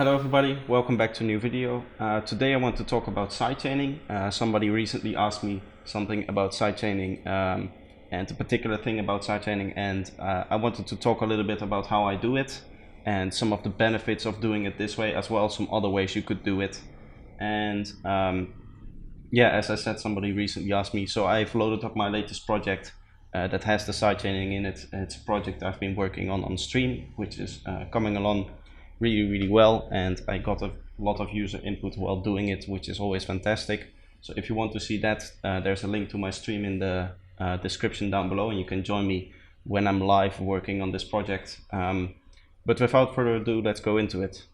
Hello everybody, welcome back to a new video. Today I want to talk about sidechaining. Somebody recently asked me something about sidechaining and a particular thing about sidechaining, and I wanted to talk a little bit about how I do it and some of the benefits of doing it this way, as well as some other ways you could do it. And yeah, as I said, somebody recently asked me, so I've loaded up my latest project that has the sidechaining in it. It's a project I've been working on stream, which is coming along really well, and I got a lot of user input while doing it, which is always fantastic. So if you want to see that, there's a link to my stream in the description down below, and you can join me when I'm live working on this project. But without further ado, let's go into it.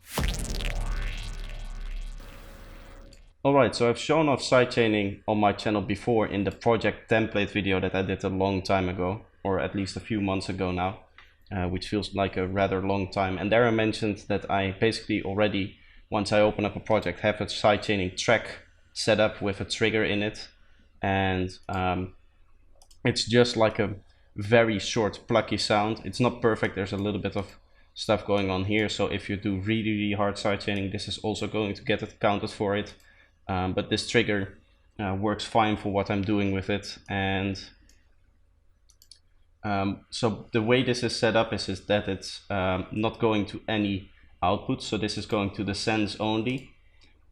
Alright, so I've shown off sidechaining on my channel before in the project template video that I did a long time ago, or at least a few months ago now. Which feels like a rather long time. And there I mentioned that I basically already, once I open up a project, have a sidechaining track set up with a trigger in it. And it's just like a very short plucky sound. It's not perfect, there's a little bit of stuff going on here. So if you do really hard sidechaining, this is also going to get it counted for it. But this trigger works fine for what I'm doing with it. And so the way this is set up is that it's not going to any output. So this is going to the sends only,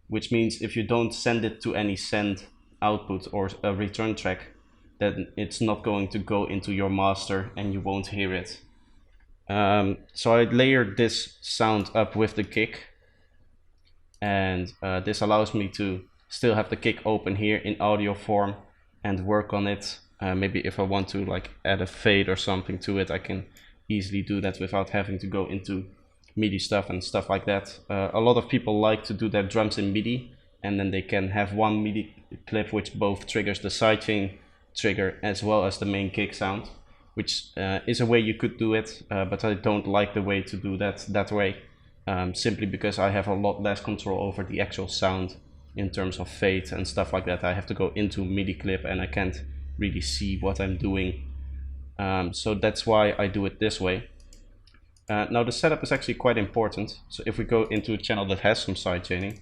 which means if you don't send it to any send output or a return track, then it's not going to go into your master and you won't hear it. So I layered this sound up with the kick, and this allows me to still have the kick open here in audio form and work on it. Maybe if I want to like add a fade or something to it, I can easily do that without having to go into MIDI stuff and stuff like that. A lot of people like to do their drums in MIDI, and then they can have one MIDI clip which both triggers the sidechain trigger as well as the main kick sound, which is a way you could do it, but I don't like the way to do that way, simply because I have a lot less control over the actual sound in terms of fade and stuff like that. I have to go into MIDI clip and I can't really see what I'm doing. So that's why I do it this way. Now the setup is actually quite important. So if we go into a channel that has some sidechaining,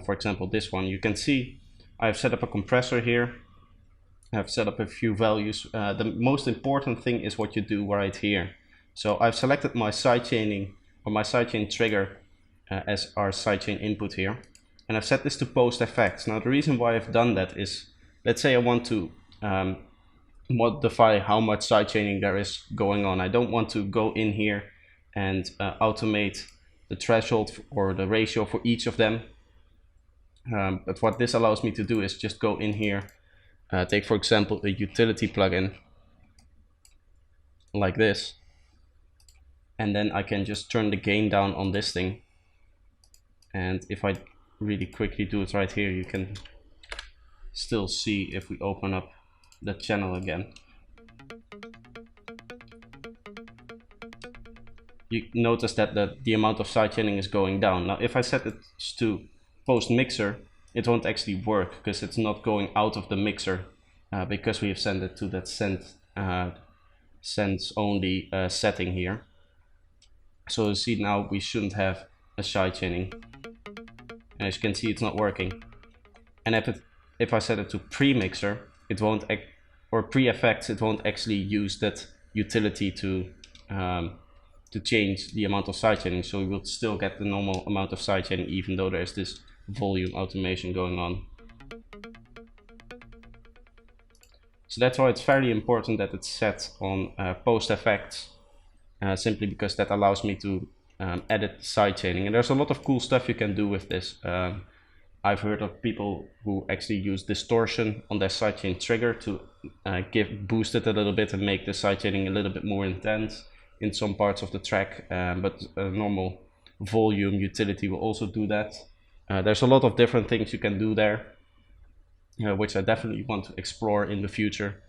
for example this one, you can see I've set up a compressor here. I've set up a few values. The most important thing is what you do right here. So I've selected my sidechaining or my sidechain trigger as our sidechain input here, and I've set this to post effects. Now the reason why I've done that is, let's say I want to modify how much sidechaining there is going on. I don't want to go in here and automate the threshold or the ratio for each of them. But what this allows me to do is just go in here, take for example a utility plugin like this, and then I can just turn the gain down on this thing. And if I really quickly do it right here, you can still see if we open up the channel again. You notice that the amount of sidechaining is going down. Now if I set it to post mixer, it won't actually work because it's not going out of the mixer, because we have sent it to that sends only setting here. So you see now we shouldn't have a sidechaining. As you can see, it's not working. And if I set it to pre-mixer, it won't, or pre-effects, it won't actually use that utility to change the amount of sidechaining. So we will still get the normal amount of sidechaining even though there's this volume automation going on. So that's why it's very important that it's set on post effects, simply because that allows me to edit sidechaining. And there's a lot of cool stuff you can do with this. I've heard of people who actually use distortion on their sidechain trigger to boost it a little bit and make the sidechaining a little bit more intense in some parts of the track, but a normal volume utility will also do that. There's a lot of different things you can do there, which I definitely want to explore in the future.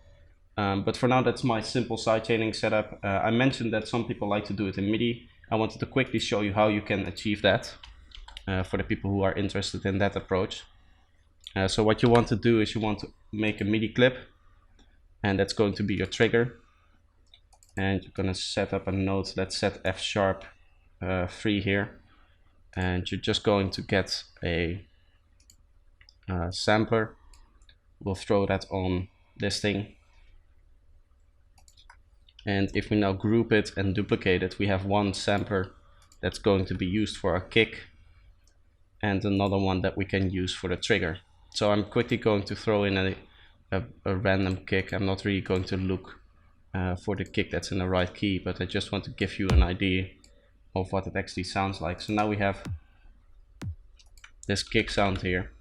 But for now, that's my simple sidechaining setup. I mentioned that some people like to do it in MIDI. I wanted to quickly show you how you can achieve that. For the people who are interested in that approach. So what you want to do is you want to make a MIDI clip, and that's going to be your trigger. And you're going to set up a note. Let's set F sharp 3 here. and you're just going to get a sampler. We'll throw that on this thing, and if we now group it and duplicate it, we have one sampler that's going to be used for a kick and another one that we can use for the trigger. So I'm quickly going to throw in a random kick. I'm not really going to look for the kick that's in the right key, but I just want to give you an idea of what it actually sounds like. So now we have this kick sound here,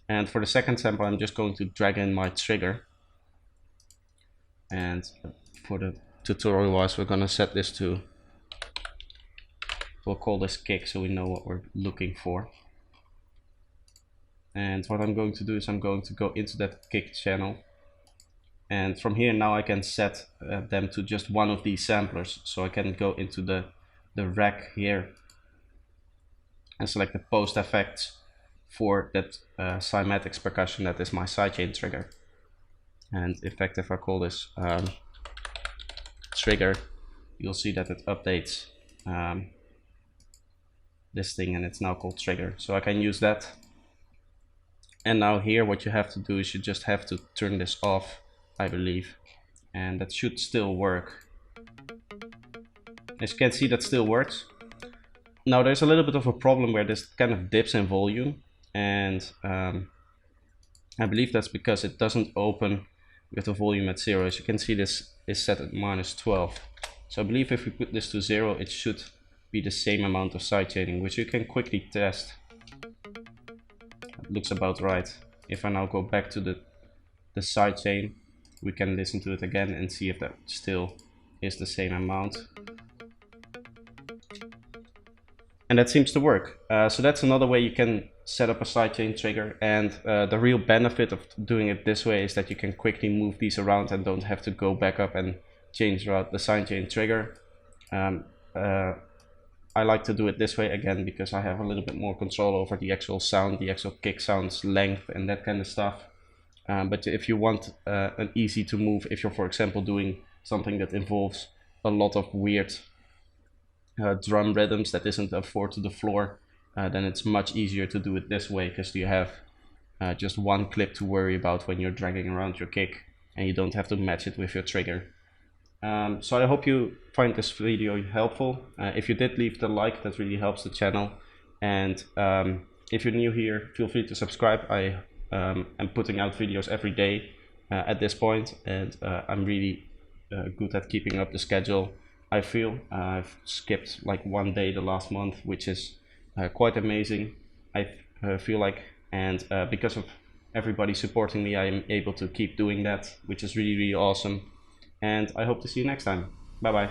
and for the second sample I'm just going to drag in my trigger, and for the tutorial wise we're going to set this to, we'll call this kick so we know what we're looking for. And what I'm going to do is I'm going to go into that kick channel, and from here now I can set them to just one of these samplers. So I can go into the rack here and select the post effects for that cymatics percussion that is my sidechain trigger. And in fact, if I call this trigger, you'll see that it updates this thing, and it's now called trigger. So I can use that. And now here what you have to do is you just have to turn this off, I believe, and that should still work. As you can see, that still works. Now there's a little bit of a problem where this kind of dips in volume, and I believe that's because it doesn't open with the volume at 0. As you can see, this is set at -12. So I believe if we put this to 0, it should be the same amount of sidechaining, which you can quickly test. It looks about right. If I now go back to the sidechain, we can listen to it again and see if that still is the same amount. And that seems to work. So that's another way you can set up a sidechain trigger, and the real benefit of doing it this way is that you can quickly move these around and don't have to go back up and change around the sidechain trigger. I like to do it this way again because I have a little bit more control over the actual sound, the actual kick sound's length and that kind of stuff. But if you want an easy to move, if you're for example doing something that involves a lot of weird drum rhythms that isn't a 4 to the floor, then it's much easier to do it this way, because you have just one clip to worry about when you're dragging around your kick, and you don't have to match it with your trigger. So I hope you find this video helpful. If you did, leave the like, that really helps the channel. And if you're new here, feel free to subscribe. I am putting out videos every day at this point, and I'm really good at keeping up the schedule. I feel I've skipped like one day the last month, which is quite amazing, I feel like, and because of everybody supporting me, I am able to keep doing that, which is really awesome. And I hope to see you next time. Bye bye.